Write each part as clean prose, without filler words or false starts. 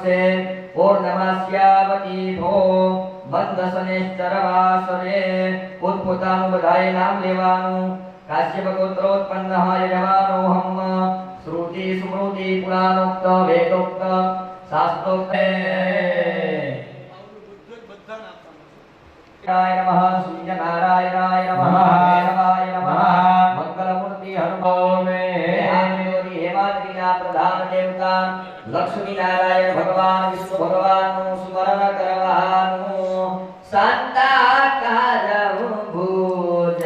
वक्षे पूर्णमास्यावती धो બંધસનેશ્ચરવાસરે ઉત્પુતાનું બધાએ નામ લેવાનું કાશ્યપ ગોત્રોત્પન્ન યજમાનો હમ શ્રુતિ સ્મૃતિ પુરાણોક્ત વેદોક્ત શાસ્ત્રોક્ત નમઃ સૂર્ય નારાયણાય નમઃ દેવાય નમઃ મંગલમૂર્તિ હનુમે હેમાદ્રીના પ્રધાન દેવતા લક્ષ્મી નારાયણ ભગવાન વિષ્ણુ ભગવાનનું સ્મરણ કરવાનું શાંતાકારં ભુજગશયનં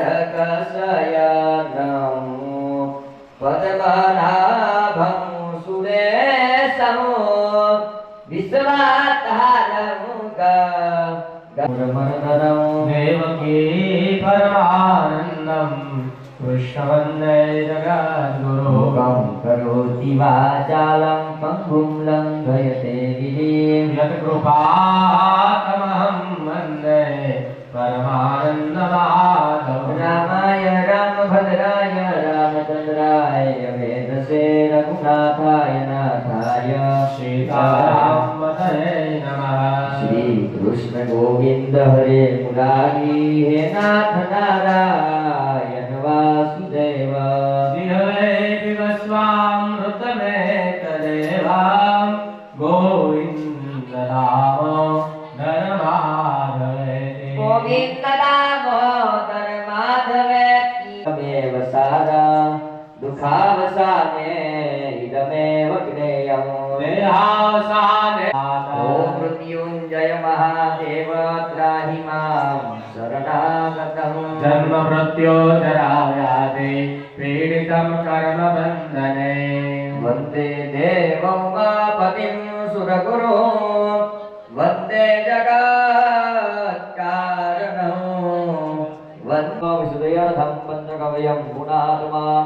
પદ્મનાભં સુરેશં વિશ્વાધારં ગરુડમર્દनं દેવકી પરમાનંદં કૃષ્ણવંદે જગદ્ગુરું કરોતિ વાચાલં પંગું લંઘયતે ગિરિં યત્કૃપાતમહં વંદે પરમાનંદમાધવં રામાય રામભદ્રાય રામચંદ્રાય વેદસે રઘુનાથાય નાથાય સીતારામપતये નમઃ શ્રી કૃષ્ણ ગોવિંદ હરે મુરારી હે નાથ નારાયણ વાસુદેવ વિહવે વિવસ્વામૃતમેતદેવાં ગોવિંદ દામોદર માધવે ગોવિંદ દામોદર માધવે તમેવ સારા દુઃખાવસાને ઇદમેવ જ્ઞેયં દેહાવસાને ઓમ મૃત્યુંજય મહાદેવ ત્રાહિ માં શરણાગતં જન્મ મૃત્યો જરા વ્યાધિ પીડિतं કર્મ બંધને વંદે દેવોમાપતિં સુરગુરું વંદે જગત્કારણં વંદો વિશુદયર્થં પંચકવયં ગુણાત્મા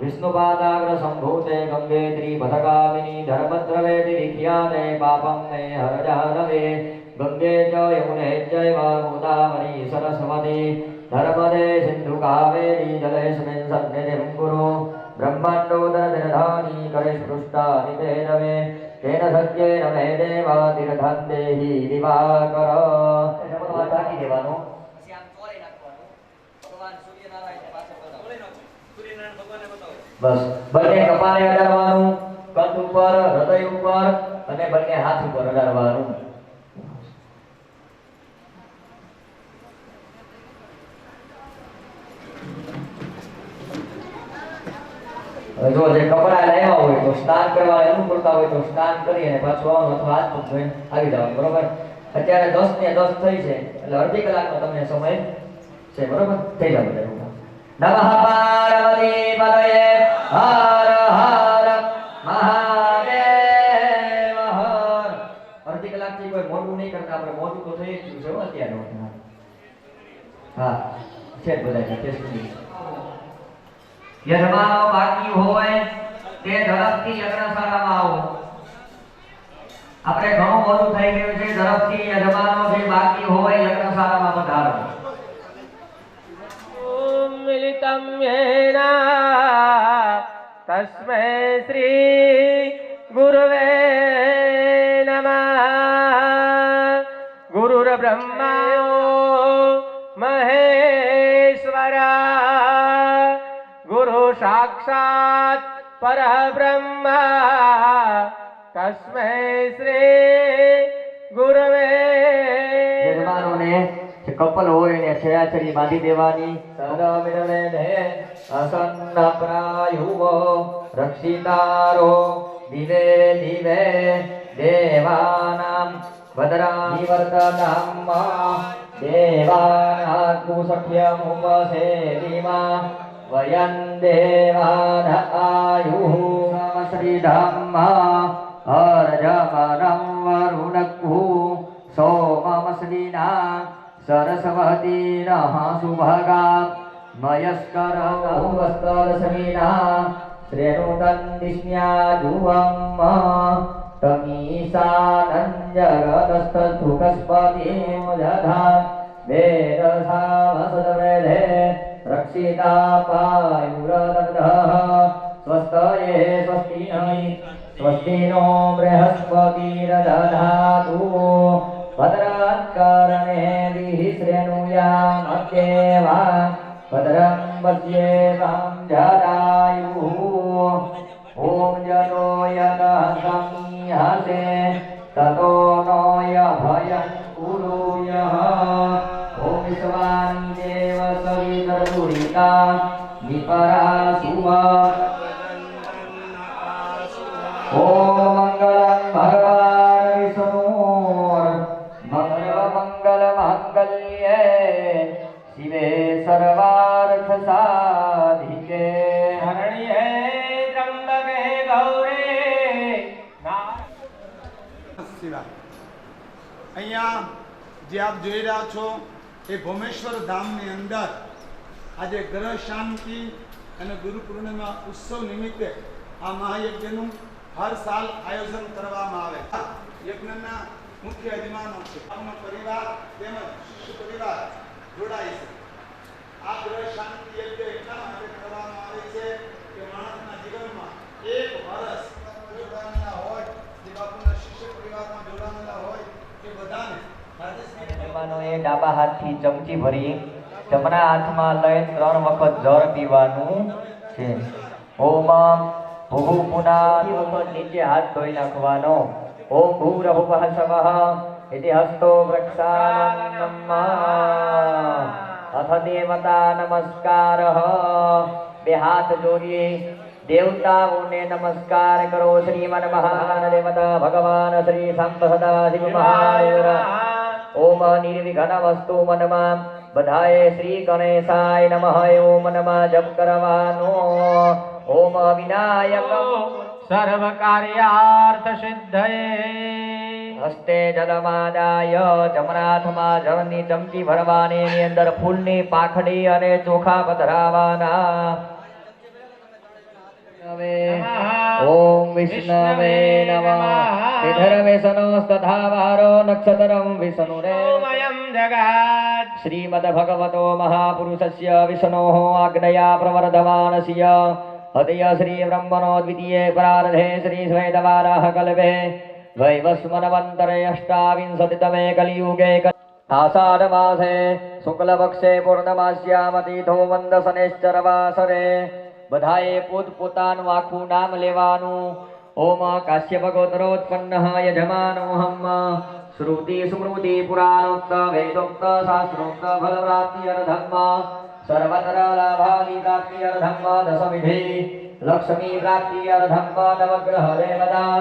વિષ્ણુપાદાગ્ર સંભૂતે ગંગેત્રી પથગામિની ધર્મદ્રવેતિ વિખ્યાતે પાપં મે હરજાનવે ગંગે ચ યમુને ચૈવ ગોદાવરી સરસ્વતી નર્મદે સિંધુ કાવેરી જલેસ્મિन् સન્નિધિં કુરુ બ્રહ્માંડોદરનિધાની કરેષ પૃષ્ઠાનિ તે નમે તેન સત્યેન મે દેવાતિર્ધં દેહી દિવાકર તાકી દેવાનો પછી આમ ચોરે નાખવાનું ભગવાન સૂર્યનારાયણ પાછળ બતાવો સૂર્યનારાયણ ભગવાનને બતાવો બસ બંને કપાળે અડાડવાનું કંઠ ઉપર હૃદય ઉપર અને બંને હાથ ઉપર અડાડવાનું જો જે કપડા લાવ્યા હોય તો સ્નાન કરવા અનુકૂળતા હોય તો સ્નાન કરી અને પાછું આવવાનું અથવા હાથ પગ ધોઈને આવી જવાનું બરોબર અત્યારે 10 ને 10 થઈ છે એટલે અડધી કલાકનો તમને સમય છે બરોબર થઈ જાવ બધા નમઃ પાર્વતી પતયે હર હર મહાદેવ હર અડધી કલાકથી કોઈ મોટું નહીં કરતા આપણે મોટું તો થઈ જ ગયું છે અત્યારે હા છે બધા ટેસ્ટ યજમાનો બાકી હોય તે ઝડપથી યજ્ઞશાળામાં આવો આપણે ઘણું બધું થઈ ગયું છે ઝડપથી યજમાનો જે બાકી હોય યજ્ઞશાળામાં પધારો ઓમ મિલિતમ યેના તસ્મૈ શ્રી ગુરવે નમઃ ગુરુર બ્રહ્મા મહેશ્વરા साक्षात् परब्रह्म तस्मै श्री गुरवे યજમાનોને જે કપલ હોય એને છયાછડી બાંધી દેવાની સદમિરવે ને અસન્ન પ્રાયુવ રક્ષિતારો દિવે દિવે દેવાનામ ભદ્રા નિવર્તનમ દેવાના કુસખ્યમ ઉપસેવિમા વયં દેવાન આયુઃ શ્રી ધમ્મા હરજમनं વરુણકુ સોમમસ્લિના સરસ્વતીનઃ સુભગા મયસ્કર વસ્તરસમિના શ્રેણુતં દિશ્મ્યાજુવમ તમીશાનંજગતસ્થુકસ્પતિમ દધા વેદસામસદવેદે રક્ષિતા પાયુરદબ્ધઃ સ્વસ્તયે સ્વસ્તિ स्वस्ति नो बृहस्पतिर्दधातु भद्रात्कर्णेभिः शृणुयामदेवा भद्रं पश्येतां जटायुः ॐ जनो यतः समीहसे ततो नो यभयं कुरुयः ॐ विश्वानि देव सवितर्दुरिता विपरासुवा ॐ मङ्गलं भगवान् विष्णुर्मङ्गलमङ्गलमाङ्गल्ये शिवे सर्वार्थसाधिके शरण्ये त्र्यंबके गौरी સિવાય અહીંયા જે આપ જોઈ રહ્યા છો એ ભોમેશ્વર ધામની અંદર આજે ગ્રહ શાંતિ અને ગુરુ પૂર્ણિમા ઉત્સવ નિમિત્તે આ મહાયજ્ઞનું હર સાલ આયોજન કરવામાં આવે યજ્ઞના મુખ્ય યજમાનો છે આપનો પરિવાર તેમજ શિષ્ય પરિવાર જોડાય છે આ ગ્રહ શાંતિ યજ્ઞ એટલા માટે કરવામાં આવે છે કે માણસના જીવનમાં એક વર્ષ જોડાયેલા હોય જે બાપુના શિષ્ય પરિવારમાં જોડાયેલા હોય એ બધાને મહેમાનોએ ડાબા હાથથી ચમચી ભરી જમણા હાથમાં લઈ 3 વખત જળ પીવાનું છે. ઓમ ભૂ પુના નીચે હાથ ધોઈ નાખવાનો. ઓમ ભૂરભુવઃ સ્વઃ ઇતિ હસ્તો વૃક્ષાનન્નમ અથ દેવતા નમસ્કારઃ. બે હાથ જોડીએ દેવતાઓને નમસ્કાર કરો. શ્રીમન મહાન દેવતા ભગવાન શ્રી શાંત સદાશિવ મહાદેવ. ઓમ નિર્વિઘ્નમસ્તુ મનમાં બધાએ શ્રી ગણેશાય નમઃ ઓમ નમઃ જપ કરવાનો. ઓમ વિનાયક સર્વ કાર્યાર્થ સિદ્ધયે હસ્તે જલમાદાય જમનાથમાં જળની ચમચી ભરવાની. એની અંદર ફૂલની પાંખડી અને ચોખા પધરાવાના. ઓમ વિષ્ણવે નમઃ. વિધર્વેશનોસ્તથા વારો નક્ષત્રમ વિષ્ણુરે ઓમયં જગત શ્રીમદ ભગવતો મહાપુરુષસ્ય વિષ્ણોઃ આજ્ઞયા પ્રવર્ધમાનસ્ય હૃદય શ્રી બ્રહ્મણો દ્વિતીય પ્રારધે શ્રી શ્વેતવારાહ કલ્પે વૈવસ્વનવંતરે અષ્ટાવિંશતિતમે કલિયુગે આષાઢ માસે શુક્લપક્ષે પૂર્ણમાસ્યામ તીથો મંદસનેશ્ચરવાસરે. બધાએ પોતપોતાનું આખું નામ લેવાનું. ઓમ કાશ્યપ ગોત્રોત્પન્નઃ યજમાનોહમ શ્રુતિ સ્મૃતિ પુરાણોક્ત વેદોક્ત શાસ્ત્રોક્ત ફલપ્રાપ્તિ અર્ધમ સર્વત્ર લાભાદિ પ્રાપ્તિ અર્ધમ દશવિધિ લક્ષ્મી પ્રાપ્તિ અર્ધમ નવગ્રહ દેવતા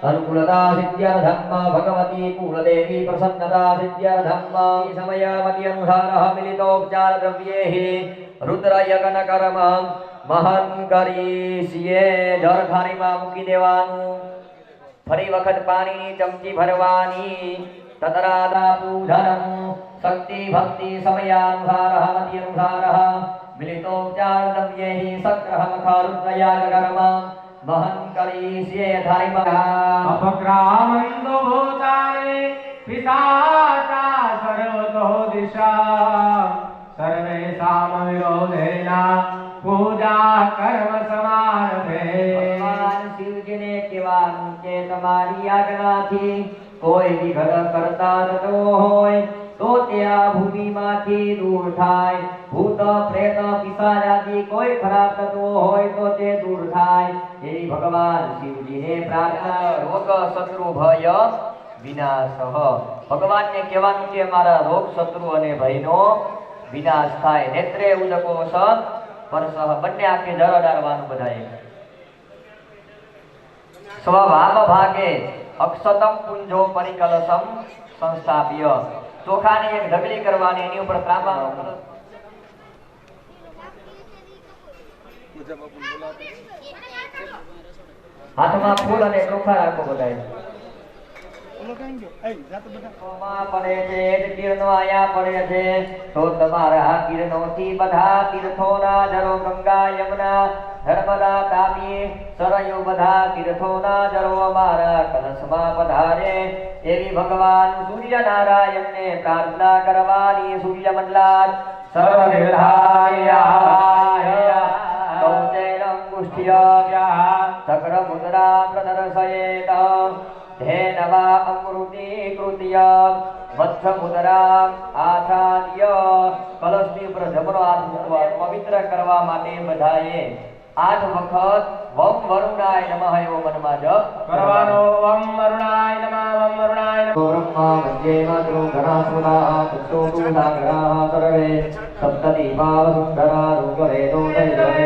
અનુકૂળતા સિદ્ધ્યર્ધમ ભગવતી કુલદેવી પ્રસન્નતા સિદ્ધ્યર્ધમ સમયામતિ અનુસારઃ મિલિતોપચાર દ્રવ્યૈઃ રુદ્ર યજ્ઞ કર્મ મહન કરીએ. જળ થાળીમાં મૂકી દેવાનું. ફરી વખત પાણીની ચમચી ભરવાની. તતરાદા પૂજનમ શક્તિ ભક્તિ સમયાનુસારઃ મતિ અનુસારઃ મિલિતોપચાર દ્રવ્યૈઃ સગ્રહ મખરુદ્ર યાગ કર્મ મહન કરીએ. થાળીમાં અપક્રામંતો ભૂતાને પિતાતા સર્વતો દિશા સર્વેષાં વિરોધેના પૂજા કર્મ સમારભે. ભગવાન શિવજીને કહેવાનું કે તમારી આજ્ઞાથી કોઈ વિઘ્ન કરતા થતો હોય તો તે આ ભૂમિમાંથી દૂર થાય. ભૂત પ્રેત પિશાચ આદિ કોઈ ખરાબ થતો હોય તો તે દૂર થાય. એવી ભગવાન શિવજીને પ્રાર્થના. રોગ શત્રુ ભય વિનાશ. ભગવાનને કહેવાનું કે મારા રોગ શત્રુ અને ભયનો વિનાશ થાય. નેત્રે ઉદકો સત પરસહ બંને આંખે જળ અડાડવાનું. બધાએ સ્વભાવ ભાગે અક્ષતમ પુંજો પરિકલસમ સંસ્થાપ્ય. ચોખાની એક ઢગલી કરવાની. એની ઉપર ત્રાંબાનો કલશ. હાથમાં ફૂલ અને ચોખા રાખો. બધાએ પડે છે કિરણો આયા પડે છે તો તમારા કિરણોથી બધા તીર્થોના જળો ગંગા યમુના નર્મદા તાપી સરયુ બધા તીર્થોના જળો અમારા કલશમાં પધારે. એવી ભગવાન સૂર્યનારાયણને પ્રાર્થના કરવાની. સૂર્યમંડલાત સર્વનિર્ધાય કૌચૈલમ मुख्य सकरमुद्रा प्रदर्शयेत धेनवा अमृतीकृत्य मत्स्यमुद्रा आचार्य कलशની ઉપર જમણો હાથ મૂકવા પવિત્ર કરવા માટે બધાએ 8 વખત વમ વરુણાય નમઃ એવો મનમાં જપ કરવાનો. ઓમ વરુણાય નમઃ, ઓમ વરુણાય નમઃ. બ્રહ્મા મધ્યે માતૃ ગણાસુરા પુષ્ટોતુ સાગરાઃ સર્વે સપ્તદીપા સુંદરા રૂપવેદો દૈવવેદ સર્વે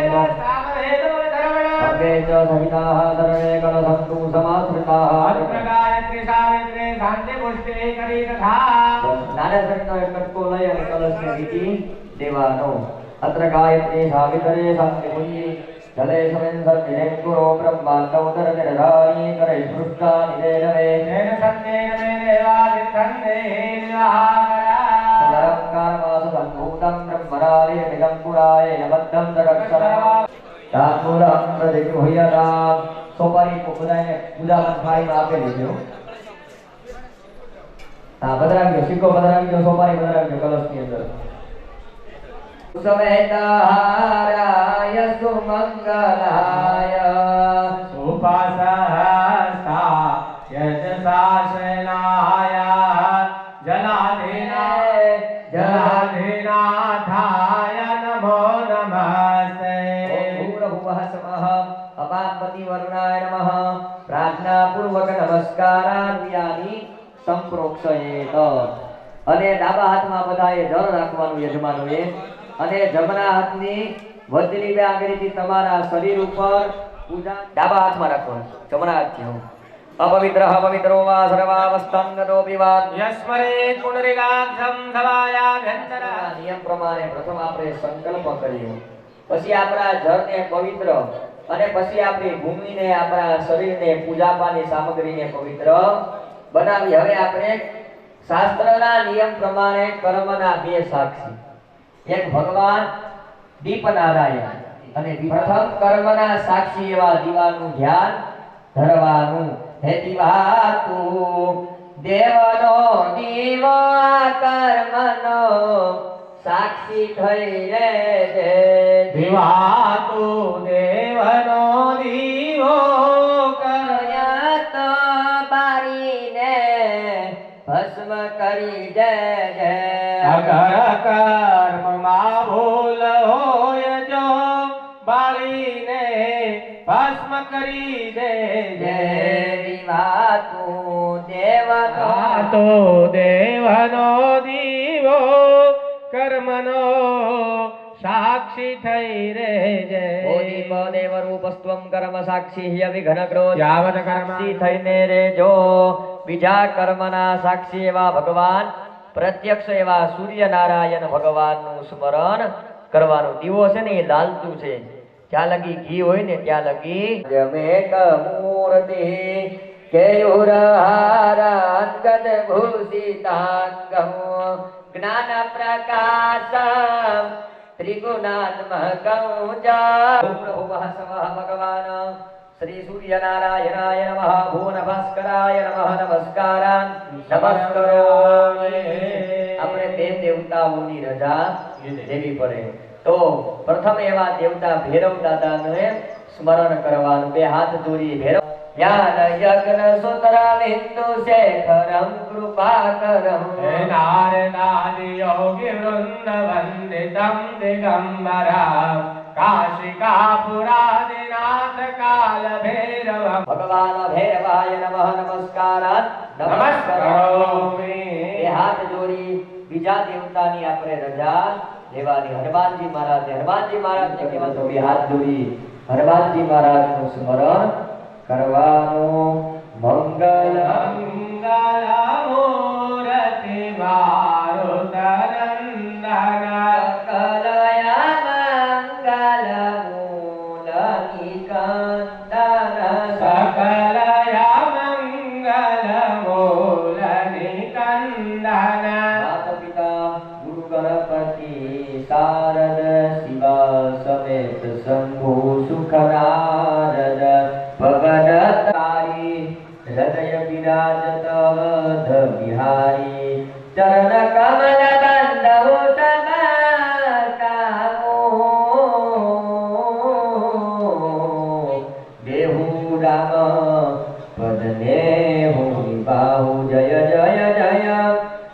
ચ સહિતાઃ સર્વે કલસંતુ સમાશ્રિતાઃ ગાયત્રી સાવિત્રી શાંતિ પુષ્ટિ કરી તથા નાના શરીરનો એક કટકો લઈ અને કલશને વીટી દેવાનો. અત્ર ગાયત્રી સાવિત્રી શાંતિ પુષ્ટિ જલે સમેન સર્જિનેન ગુરો બ્રહ્માંડ ઉદર નિરધારી કરે સૃષ્ટા નિદેનવે તેન સંતેન મે દેવાદિત્યંતે નિવાહારા સરંકારમાસ સંભૂતમ બ્રહ્મરાલિમિદં પુરાય નબદ્ધં તદક્ષરમ તામૂલં પ્રતિગૃહ્યતા. સોપારી બધાને પૂજામાં થાળીમાં આપેલી છે. હા, બદરાવજો, સિક્કો બદરાવજો, સોપારી બદરાવજો કલશની અંદર. સુમેધારાય સુમંગલાય સુપાસહસ્તા યજસાસનાય જલાધિનાથાય નમો નમસ્તે. ભૂર્ભુવઃ સ્વઃ અપાત્મતિ વરુણાય નમઃ. પ્રાર્થના પૂર્વક નમસ્કારાન્યાની સંપ્રોક્ષયેત. અને ડાબા હાથમાં બધાએ જળ રાખવાનું યજમાનોએ, અને જમણા હાથની વચ્ચેની બે આંગળીથી તમારા શરીર ઉપર પૂજા ડાબા હાથમાં રાખવાનું, જમણા હાથથી. અપવિત્ર પવિત્રો વા સર્વાવસ્થંગતો પીવાન યસ્મરે પુનરિગાક્ષમ સવાયાભ્યંતર. નિયમ પ્રમાણે પ્રથમ આપણે સંકલ્પ કરીએ, પછી આપણા જળને પવિત્ર, અને પછી આપણી ભૂમિને, આપણા શરીરને, પૂજાપાની સામગ્રીને પવિત્ર બનાવી. હવે આપણે શાસ્ત્રના નિયમ પ્રમાણે કર્મના બે સાક્ષી, એક ભગવાન દીપનારાયણ, અને પ્રથમ કર્મના સાક્ષી એવા દીવાનું ધ્યાન ધરવાનું. હે દીવા તું દેવનો દીવો કર્મનો સાક્ષી થઈ રહેજે. દીવા તું દેવનો દીવો કર્યા તો બારીને ભસ્મ કરી દેજે. અગર કર્મમાં ભૂલ હોય જો બાળીને ભસ્મ કરી દેજે. દીવા તું દેવનો તો દેવનો દીવો કર્મનો સાક્ષી થઈ રહેજે. દીપ દેવ રૂપસ્ત્વમ કર્મ સાક્ષી વિઘ્ન ક્રોધ યાવત કર્મ સાક્ષી થઈને રેજો. બીજા કર્મના સાક્ષી એવા ભગવાન, પ્રત્યક્ષ એવા સૂર્યનારાયણ ભગવાનનું સ્મરણ કરવાનું. દીવો છે ને એ લાલતું છે, જ્યાં લગી ઘી હોય ને ત્યાં લગી જમેક મૂર્તિ કેયુરહારાંગદ ભૂષિતાંગમ જ્ઞાન પ્રકાશમ ત્રિગુણાત્મકં ભૂર્ભુવઃ સ્વઃ ભગવાન શ્રી સૂર્યનારાયણાય નમઃ. ભુવન ભાસ્કરાય નમઃ. નમસ્કારાન નમસ્કારામિ. આપણે તે દેવતાઓની રજા લેવી પડે તો પ્રથમ એવા દેવતા ભૈરવ દાદાને સ્મરણ કરવાનું. બે હાથ જોડી ભૈરવ જ્ઞાન યજ્ઞ સૂત્ર બિંદુ શેખરમ કૃપાકરમ. હે નારદાદિ યોગી વૃંદ વંદિતમ દિગંબરા કાશિકાપુરાદિનાથ કાલ ભૈરવમ. ભગવાન ભૈરવાય નમઃ. નમસ્કારાન નમસ્કારામિ. બે હાથ જોડી બીજા દેવતાની આપણે રજા લેવાની. હનુમાનજી મહારાજને કહેવાનું. બે હાથ જોડી હનુમાનજી મહારાજનું સ્મરણ કરવાનું. મંગલ મંગલ મૂર્તિ મારુતનંદન કલયા મંગલ મૂલ નિકંદન. સકલયા મંગલ મૂલ નિકંદન. માતા પિતા ગુરુ ગણપતિ શારદ શિવા સમેત શંભુ સુખનારદ ભગન તારી હૃદય વિરાજત વધ બિહારી ચરણ કમલ બંધો સમકામો नेहु बाहु जय जय जय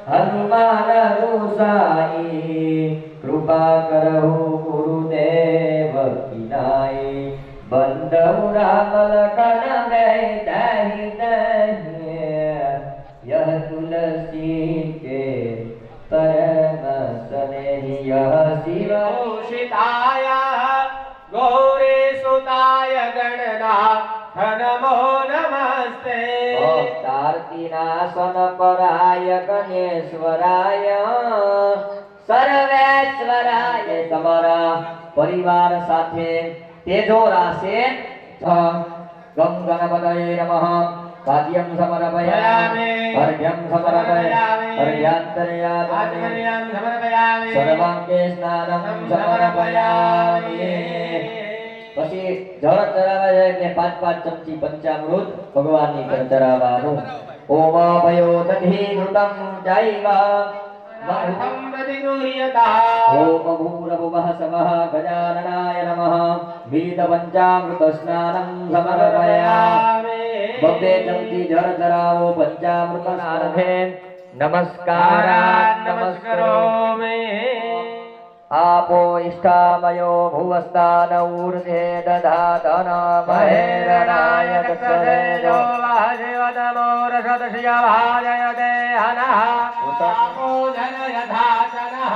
हनुमान गुसाई कृपा करहु गुरुदेव की नाई बंधु राम लखन गए दही दही यह तुलसी के परम स्नेही यह शिव भूषिताय गौरी सुताय गणनाथ नमो नमस्ते कार्तिनाशन पराय गणेश्वराय सर्वेश्वराय તમારા પરિવાર સાથે તેજો રાશે ગમ ગણપતયે નમઃ પાદ્યમ સમર્પયામિ અર્ઘ્યમ સમર્પયામિ અર્ઘ્યાંતર્યામિ સમર્પયામિ સર્વાંગે સ્નાનમ સમર્પયામિ પછી જળ ચડાવવા જાય એટલે 5 ચમચી પંચામૃત ભગવાનની પર ચડાવવાનું ઓમ ભયો દધિ ઘૃતમ જૈવા મહ્યમ પ્રતિગૃહ્યતા ओम भूरभुवः स्वः गजाननाय नमः वीत पंचामृत स्नानं समर्पयामि बब्बे चमची जल चरावो पंचामृत स्नाने नमस्कारान् नमस्करोमि आपो इष्टामयो भुवस्तान ऊर्ध्वे दधातन महेरणाय तत्सदेजो वाजेव नमो रसदस्य भाजयते हनः आपो जनयथाचनः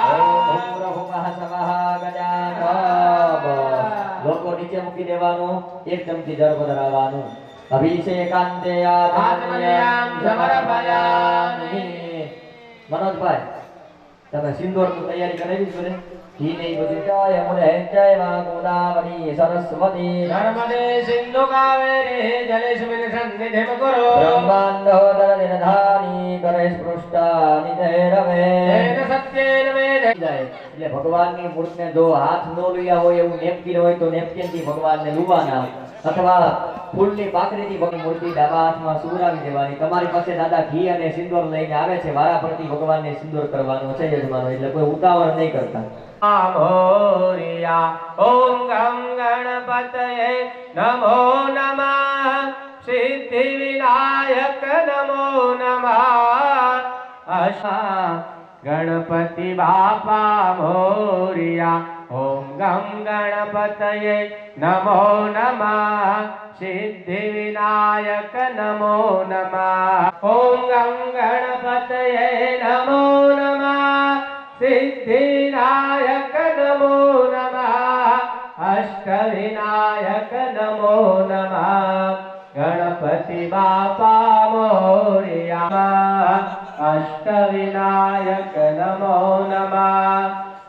લોકો નીચે મૂકી દેવાનું 1 ચમચી જળ વધારવાનું અભિષેકાંતે આત્મનિયમ સમર્પયામિ મનોજભાઈ તમે સિંદૂરની તૈયારી કરાવી છે ને ઘી ને બધું જય મુને જય મા ગોદાવરી સરસ્વતી નર્મદે સિંધુ કાવેરી જલેસ્મિન સન્નિધિમ કુરુ બ્રહ્માંડોદર દિનધાની કરે સ્પૃષ્ટા નિધૈરવે તેન સત્યેન વેદ જાય એટલે ભગવાનની મૂર્તિને જો હાથ નો લુયા હોય એવું નેપકિન હોય તો નેપકિનથી ભગવાનને લુવાના અથવા ફૂલની પાકડીથી ભગવાનની મૂર્તિ ડાબા હાથમાં સુવરાવી દેવાની તમારી પાસે દાદા ઘી અને સિંદૂર લઈને આવે છે વારાફરતી ભગવાનને સિંદૂર કરવાનો છે યજમાનો એટલે કોઈ ઉતાવળ નહીં કરતા મોરિયા ઓમ ગમ ગણપતયે નમો નમઃ સિદ્ધિ વિનાયક નમો નમઃ આશા ગણપતિ બાપા મોરિયા ઓમ ગમ ગણપતયે નમો નમઃ સિદ્ધિ વિનાયક નમો નમઃ ઓમ ગમ ગણપતયે નમો નમઃ સિદ્ધિનાયક નમો નમઃ અષ્ટવિનાયક નમો નમઃ ગણપતિ બાપા મોરિયા અષ્ટવિનાયક નમો નમઃ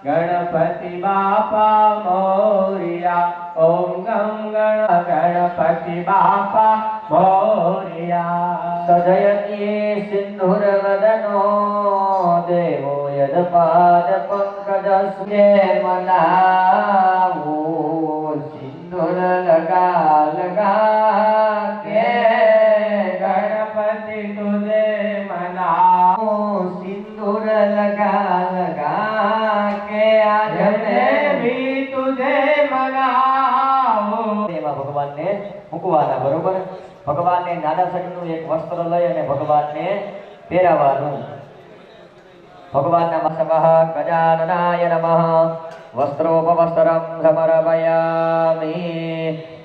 ગણપતિ બાપા મોરિયા ઓમ ગમ ગણપતિ બાપા મોરિયા સજયતિ સિંધુરવદનો દેવો યદપાદ પંકજસ્મે મનાવો સિંધુર લગા લગા કે ગણપતિ તુજે મનાવો સિંદૂર લગા લગા કે આજ જને મેં ભી તુજે મનાવો એમાં ભગવાનને મૂકવાના બરોબર ભગવાનને નાના સગનું એક વસ્ત્ર લઈ અને ભગવાનને પહેરાવવાનું ભગવાનના મસ્તકઃ ગજાનનાય નમઃ વસ્ત્રોપવસ્ત્રમ સમર્પયામિ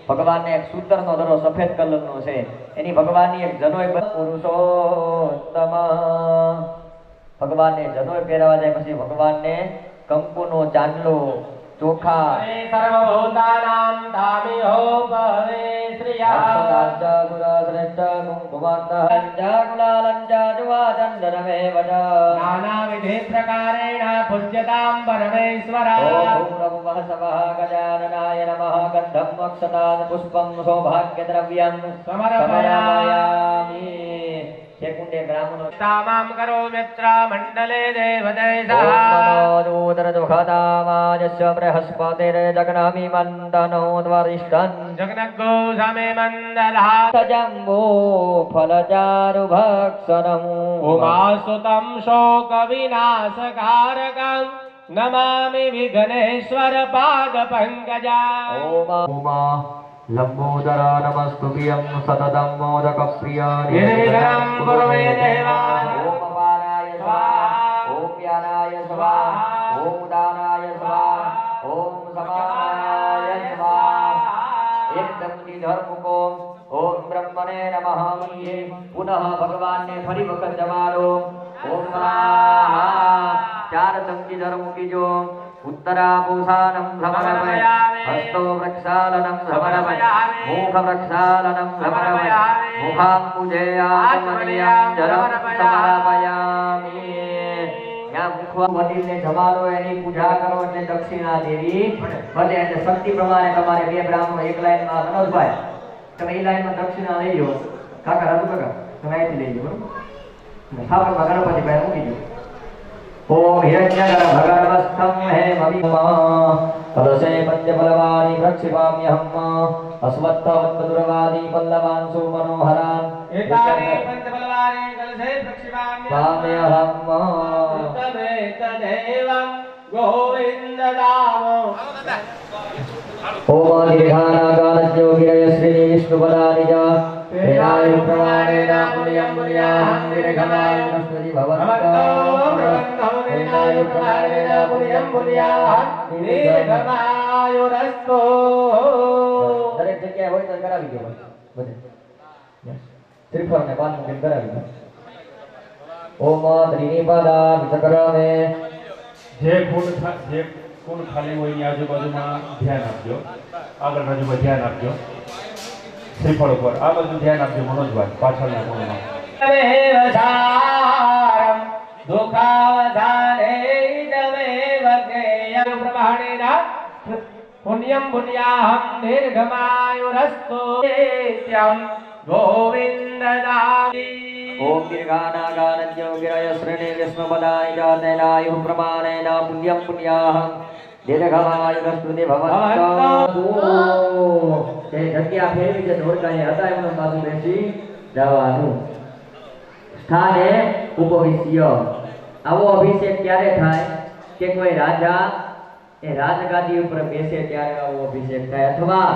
ભગવાનને એક સૂતરનો દરો સફેદ કલરનો છે એની ભગવાનની એક જનોય પુરુષોત્તમ ભગવાનને જનોય પહેરાવા જાય પછી ભગવાનને કંકુનો ચાંદલો ચોખા સર્વભૂતાનાં ધામિહો ભવે શ્રિયા નાનાવિધિ પ્રકારેણ પૂજ્યતાં પરમેશ્વરા ગજાનનાય નમઃ ગંધમ અક્ષતાન પુષ્પમ સૌભાગ્યદ્રવ્યમ સમર્પયામિ શેકુંડે બ્રાહ્મણો તામામ કરો મિત્ર મંડલે દેવદેશઃ ઓમનોદુખદામાજસ્ય બૃહસ્પતિર્જગનામિ મંદનો દ્વારિષ્ઠં જગનગો સમે મંદલઃ સજંબો ફલચારુ ભક્ષણમુ ઉમાસુતમ શોક વિનાશકારકં નમામિ વિઘ્નેશ્વર પાદ પંકજા ઓમા लंबोदर नमस्तुभ्यं सततं मोदकप्रिया निर्विघ्नं कुरु मे देव। ओम अपानाय स्वाहा ओम व्यानाय स्वाहा ओम उदानाय स्वाहा ओम समानाय स्वाहा एकदम धर्म को ओम ब्रह्मणे नमः मन्ये पुनः भगवान ने फरी वखत जमाड़ो ओम स्वाहा चार चमची धर्म की जो उत्तराभूषाणं समर्पयामि हस्तो वृक्षालनं समर्पयामि मुख वृक्षालनं समर्पयामि मुखाम्बुजयाचमनीयं जलं समर्पयामि यहाँ मुखवा वડીલને જમાડો એની પૂજા કરો એટલે દક્ષિણા દેવી ભલે એટલે શક્તિ પ્રમાણે તમારે બે બ્રાહ્મણો એક લાઈનમાં મનોજભાઈ તમે એ લાઈનમાં દક્ષિણા લઈ લો કાકા રાજુ કાકા તમે અહીંથી લઈ લો બરોબર સાપરમાં ગણપતિ ભાઈ મૂકી દો ओम हिरण्यगर भगवस्तम हेमविमा कलशे पंचबलवाणी प्रक्षिपाम्यहम् अस्वत्थवत्पदुरवादी पल्लवांसु मनोहरान् एतानि पंचबलवानि कलशे प्रक्षिपाम्यहम् तमेतदेवं गोविन्दनामो ओम दीर्घानागानज्योगिरय श्री विष्णुपदानिजा तेनाय प्रमाणेन पुण्यं पुण्याहं दीर्घमायुष्यति भवन्तः तेनाय प्रमाणेन पुण्यं पुण्याहं दीर्घमायुरस्तु દરેક જગ્યાએ હોય તો કરાવી દો બધે ત્રિફળ ને પાન મુકેલ કરાવી દો ઓમ ત્રિનિપદા વિચક્રમે જે કુંડ ખાલી હોય એની આજુબાજુમાં ધ્યાન આપજો આગળ બાજુમાં ધ્યાન આપજો શ્રીફળ ઉપર આ બાજુ ધ્યાન આપજો મનોજભાઈ પાછળના કોણમાં देवसारं दुःखावधाने इदमेव ज्ञेयं प्रमाणेन पुण्यं पुण्याहं दीर्घमायुरस्तु नित्यं गोविन्दनामि ओम दीर्घानागानज्योगिरय श्रेणी विष्णुपदाय तेनायुः प्रमाणेन पुण्यं पुण्याहं दीर्घमायुरस्तुति भवन्तः તે જગ્યા ફેરવી જે ધોળકાએ હતા એમનો પાછું બેસી જવાનું સ્થાને ઉપવિશ્ય આવો અભિષેક ક્યારે થાય કે કોઈ રાજા એ રાજગાદી ઉપર બેસે ત્યારે આવો અભિષેક થાય અથવા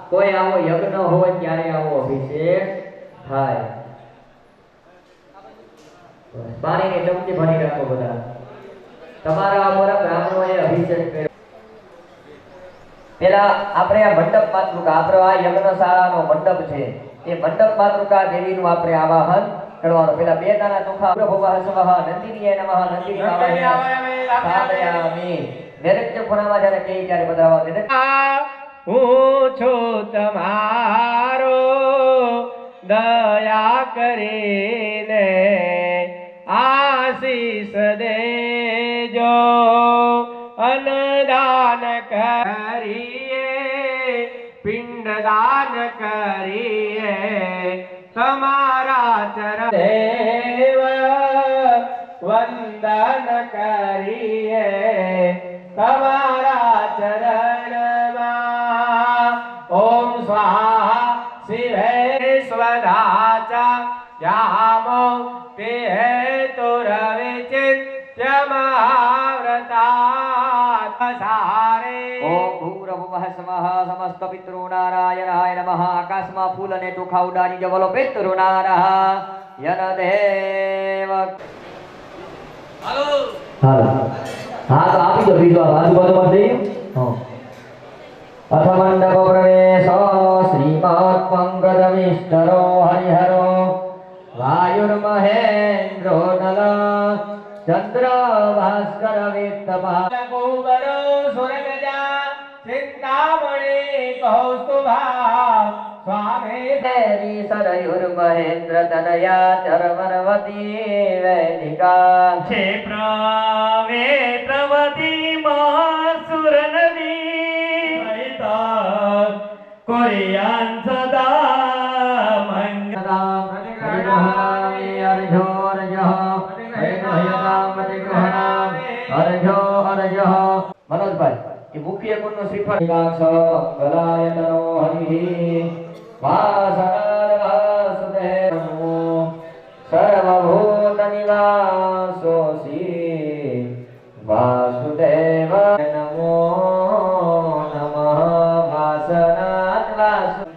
કોઈ આવો યજ્ઞ હોય ત્યારે આવો અભિષેક થાય પાણીની ડમકી ભરી રાખો બધા તમારા અમારા બ્રાહ્મણોએ અભિષેક કર્યો પેલા આપણે આ મંડપ માતૃકા આપણો આ યજ્ઞશાળાનો મંડપ છે એ મંડપ માતૃકા દેવીનું આપણે આવાહન કરવાનું પેલા બે દાણા ચોખા પ્રભુવાહ સ્વહ નંદિનીય નમઃ નંદિની સાધયામિ નિરંજન ખૂણામાં જ્યારે કહે ત્યારે બધાવા હું છું તમારો દયા કરીને આશીષ દેજો અન્નદાન કરીએ પિંડદાન કરીએ તમારા ચરણ દેવ વંદન કરીએ તમારા ચરણમાં ઓમ સ્વાહા શિવે સ્વદાચા જામો તે તુરવિચિત્યમહાવ્રતા સારે ઓમ ભૂરભુવઃ સ્વઃ સમસ્ત પિતૃનારાયણાય નમઃ આકાશમાં ફૂલ અને ચોખા ઉડાડી જવલો પિતૃનારાયણ દેવ હાલો હા તો આપી દો બીજો આજુબાજુમાં દઈ અથ મંડપ પ્રવેશ શ્રીમદ પંકજ વિષ્ણરો હરિહરો વાયુર્મહેન્દ્રો નલ ચંદ્ર ભાસ્કર વિત્તમા કુંવરો સુરગજા ચિંતામણી કૌસ્તુભા સ્વામી દેવી સરયુર્મહેન્દ્ર તનયા ચરમરવતી વૈદિકા ક્ષેપ્રવેત્રવતી મહાસુર નદી કોરિયાન સદા મંગલ મનોજભાઈ એ મુખ્ય ગુણ નું શ્રીફળ મંગલાય તનો હરિ વાસનાર વાસુદેવ સર્વભૂત નિવાસોસી વાસુદેવ નમો નમઃ વાસનાર વાસુદેવ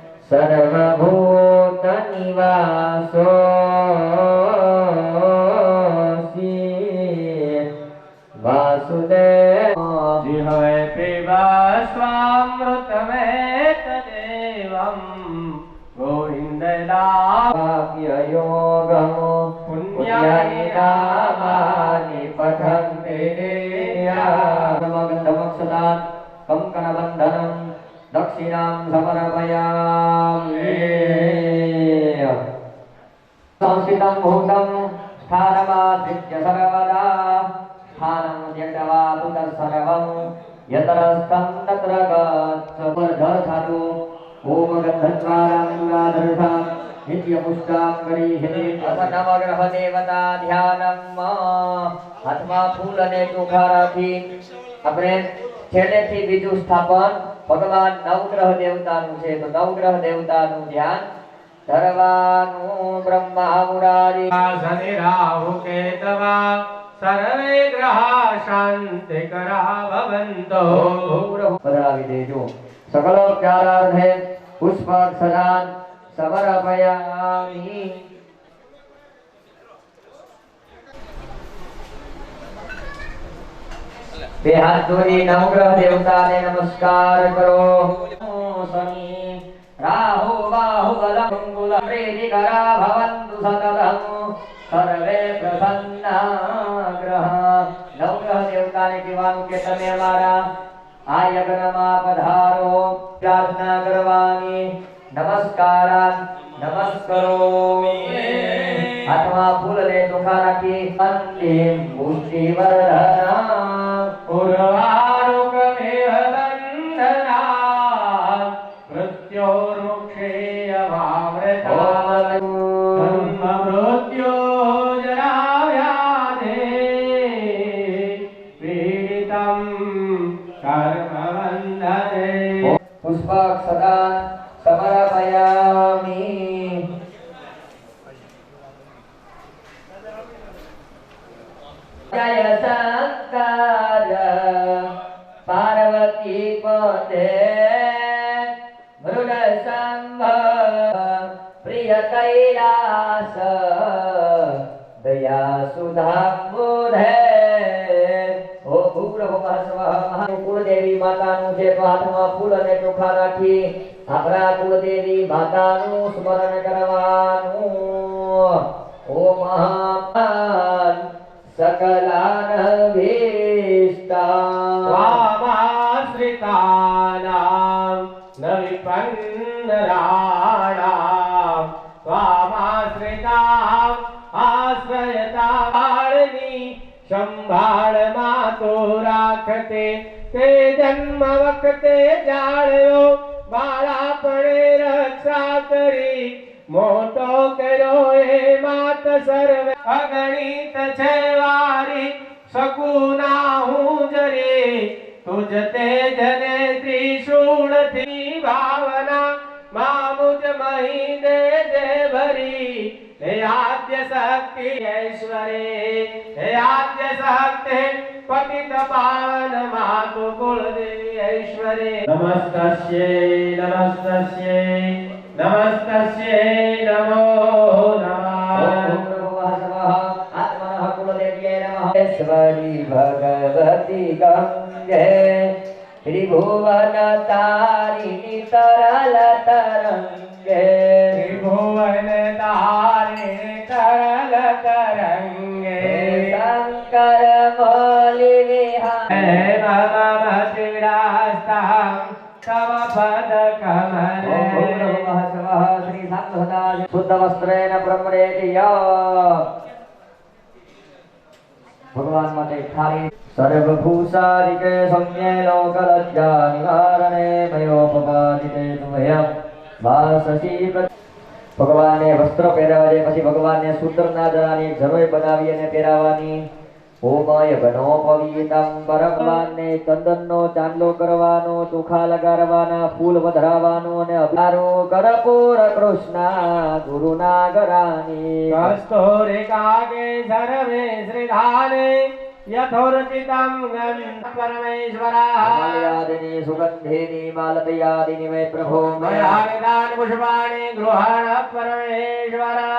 गमो पुण्यानि नामानि पठन्ति नित्यागन्धमक्षतान् कंकणबन्धनं दक्षिणां समर्पयामि संस्कृतं भूतं स्थानमाश्रित्य सर्वदा स्थानं त्यक्त्वा तु तत्सर्वं यतरस्थं तत्र गच्छतु ओम गन्धद्वारां नित्यपुष्टां गरीहिते अथ नवग्रह देवता ધ્યાનમ હાથમાં ફૂલ અને ચોખા રાખી આપણે છેલ્લેથી બીજું સ્થાપન ભગવાન નવગ્રહ દેવતાનું છે તો નવગ્રહ દેવતાનું ધ્યાન ધરવાનું બ્રહ્મા મુરારી શનિ રાહુ કેતવા સર્વે ગ્રહા શાંતિકરા ભવન્તો પધરાવી દેજો સકલ ઉપચારાર્થે પુષ્પાક્ષરાન સમર્પયામિ બે હાથ જોડી નવગ્રહ દેવતાને નમસ્કાર કરો શનિ રાહુ બાહુ બલમ અંગુલ પ્રેતિકરા ભવન્તુ સતતં સર્વે પ્રસન્ના ગ્રહ નવગ્રહ દેવતાને કહેવાનું કે તમે અમારા આ યજ્ઞમાં પધારો પ્રાર્થના કરવાની નમસ્કારાન નમસ્કરો હાથમાં ફૂલ અને ચોખા રાખી અંતિમ પુષ્ટિવર્ધના પૂર્વારુકમેવ બંધના મૃત્યોરુક્ષેયવાવ્રતા જન્મ મૃત્યો જરાવ્યાધે પીડિતં કર્મબંધને પુષ્પાક્ષરાન સમર્પયામિ જય શંકર પાર્વતી પદે મૃડ સંભ પ્રિય કૈલાસ દયા સુધાંબુધે ઓ ભૂપ્રભુઃ સ્વઃ કુળદેવી માતાનું છે તો હાથમાં ફૂલ અને ચોખા રાખી આપણા કુળદેવી માતાનું સ્મરણ કરવાનું ઓમ सकलान भीष्टां स्वामाश्रितानां न विपन्नराणां स्वामाश्रितां आश्रयताळनी संभाळમાં તો રાખતે તે જન્મ વખતે જાળ્યો બાળાપણે રક્ષા કરી મોટો કર્યો એ માત સર્વે અગણિત છે વારી સગુના હું જરે તુજ તેજ ને ત્રિશૂળ થી ભાવના મામુજ મહી દે જે ભરી હે આદ્ય શક્તિ ઐશ્વરે હે આદ્ય શક્તિ પતિત પાવન માતુ કુળદેવી ઐશ્વરે નમસ્તસ્યૈ નમસ્તસ્યૈ નમસ્તસ્યૈ નમો ईश्वरी भगवती गंगे त्रिभुवन तारिणी तरल तरंगे त्रिभुवन तारिणी तरल तरंगे शंकर मौलि विहार तव पद कमले श्री संघदा शुद्ध वस्त्रेण ब्रह्मणेति भगवान माते थारी सर्वभूषादिके सम्ये लोकलज्जा निवारणे मयोपपादिते तुमह्यं वाससी भगवानने वस्त्र પહેરાવજે પછી ભગવાનને સૂત્રના દરાની જરોય બનાવી અને પહેરાવવાની ઓમય ગણોપવિતમ ભગવાનને ચંદનનો ચાંદલો કરવાનો ચોખા લગાડવાના ફૂલ વધરાવાનો અને અભારો કરપૂર કૃષ્ણ ગુરુનાગરાની કસ્તૂરિકાગે સર્વે શ્રીધાને યથોર્ચિતમ ગંધ પરમેશ્વરઃ માલયાદિની સુગંધિની માલતયાદિની મે પ્રભો મયાદાન પુષ્પાણિ ગૃહાણ પરમેશ્વરઃ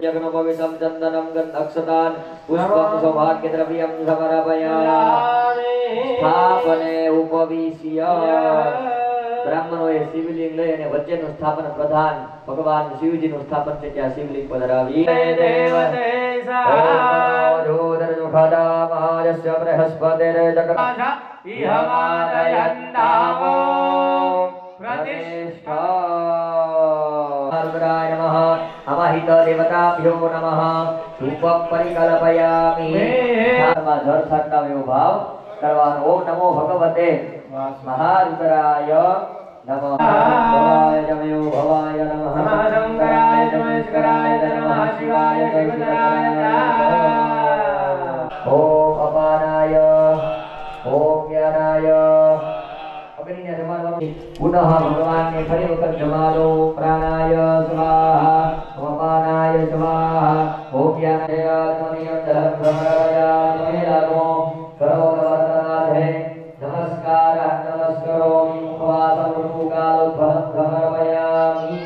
યજ્ઞોપવિતમ ચંદનમ ગંધક્ષતાન પુષ્પમ સૌભાગ્યદ્રવ્યમ સમર્પયામિ સ્થાપને ઉપવિશ્ય બ્રાહ્મણોએ શિવલિંગ લઈ અને વચ્ચેનું સ્થાપન પ્રધાન ભગવાન શિવજીનું સ્થાપન છે ત્યાં શિવલિંગ પધરાવી દેવતે સા જોદરજુખદામાયસ્ય બૃહસ્પતિર્જગન્નાથ ઇહમાદયન્તાવો પ્રતિષ્ઠા रुद्राय नमः अमहित देवताभ्यो नमः धूपं परिकल्पयामि માં જળ છાંટવાનો એવો ભાવ કરવાનો ઓમ નમો ભગવતે મહારુદ્રાય નમઃ ભવાય નમો ભવાય નમઃ નમઃ શંકરાય નમસ્કરાય નમઃ શિવાય શિવતરાય ઓમ અપાનાય ઓમ જ્ઞાનાય અગ્નિને જમાડવાનો પુનઃ ભગવાનને ફરી વખત જમાડો પ્રાણાય સ્વાહા અપાનાય સ્વાહા ઓમ જ્ઞાનાય નમિયંતર ભ્રમરાય નમિલાગો સર્વવર્તનાથે નમસ્કાર નમસ્કરોમિ ઉપવાસમૃતુકાલોદ્ભવં સમર્પયામિ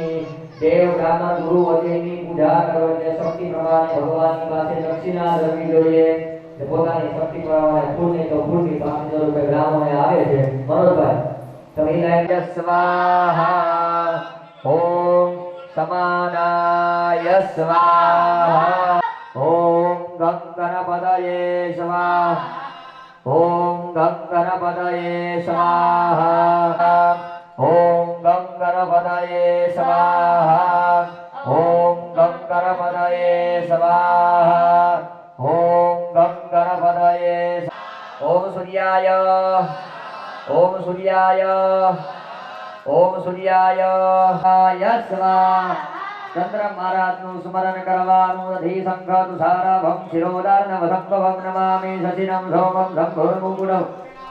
દેવ બ્રાહ્મણ ગુરુ વગેરેની પૂજા કરો એટલે શક્તિ પ્રમાણે ભગવાનની પાસે દક્ષિણા ધરવી જોઈએ પોતાની શક્તિ પ્રમાણે ફૂલની તો ફૂલની પાંચ રૂપિયા બ્રાહ્મણે આવે છે મનોજભાઈ સવિનાય સ્વાહા ઓમ સમાનાય સ્વાહા ઓમ ગં ગણપતયે સ્વાહા ઓમ ગં ગણપતયે સ્વાહા ઓમ ગં ગણપતયે સ્વાહા ઓમ ગં ગણપતયે સ્વાહા ઓમ ગં ગણપતયે ઓમ સૂર્યાય ઓમ સૂર્યાય ઓમ સૂર્યાય સ્વાહા ચંદ્ર મહારાજનું સ્મરણ કરવાનું અધિ શંખ તુષારાભમ શિરોદાર્ણ વસંભવમ નમામિ શશિનમ સોમમ શંભુર્મુકુડમ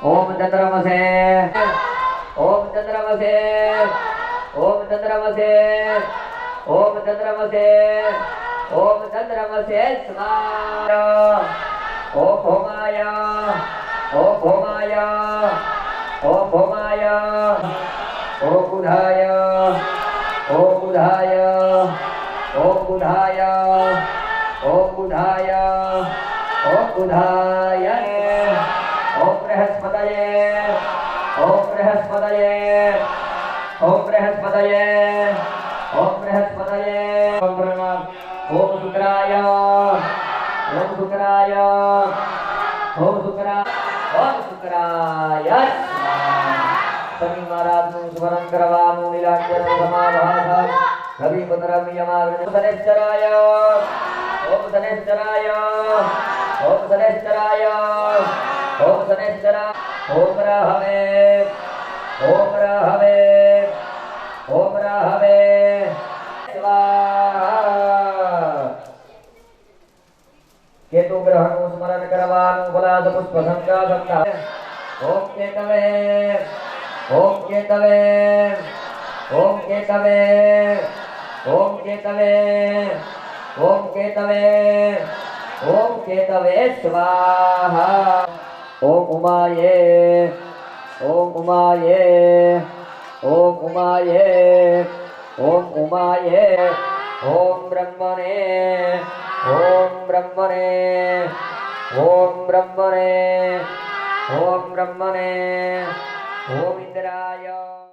ઓમ ચંદ્રમસે ઓમ ચંદ્રમસે ઓમ ચંદ્રમસે ઓમ ચંદ્રમસે ઓમ ચંદ્રમસે સ્વાહા ઓમ ભૌમાય ઓમ ભૌમાય ઓમ ભૌમાય ઓમ બુધાય ઓમ બુધાય ઓમ બુધાય ઓમ બુધાય ઓમ બુધાય ઓમ બૃહસ્પતયે ઓમ બૃહસ્પતયે ઓમ બૃહસ્પતયે ઓમ બૃહસ્પતયે ઓમ શુક્રાય ઓમ શુક્રાય ઓમ શુક્રાય શનિ મહારાજનું સ્મરણ કરવાનું નીલાંજન સમાભાસ રવિ પુત્ર યમાગ્નિ શનેશ્વરાય ઓમ શનેશ્વરાય ઓમ શનેશ્વરાય ઓમ શનેશ્વરાય ઓમ રહવે ઓમ રહવે ઓમ રહવે સ્વાહા કેતુ ગ્રહનું સ્મરણ કરવાનું ફલાદ પુષ્પ સંકા સંકા ઓમ કેતવે ઓમ કેતવે ઓમ કેતવે ઓમ કેતવે ઓમ કેતવે ઓમ કેતવે સ્વાહા ઓમ ઉમાયે ઓમ ઉમાયે ઓમ ઉમાયે ઓમ ઉમાયે ઓમ બ્રહ્મણે ઓમ બ્રહ્મણે ઓમ બ્રહ્મણે ઓમ બ્રહ્મણે ઓમ ઇન્દ્રાય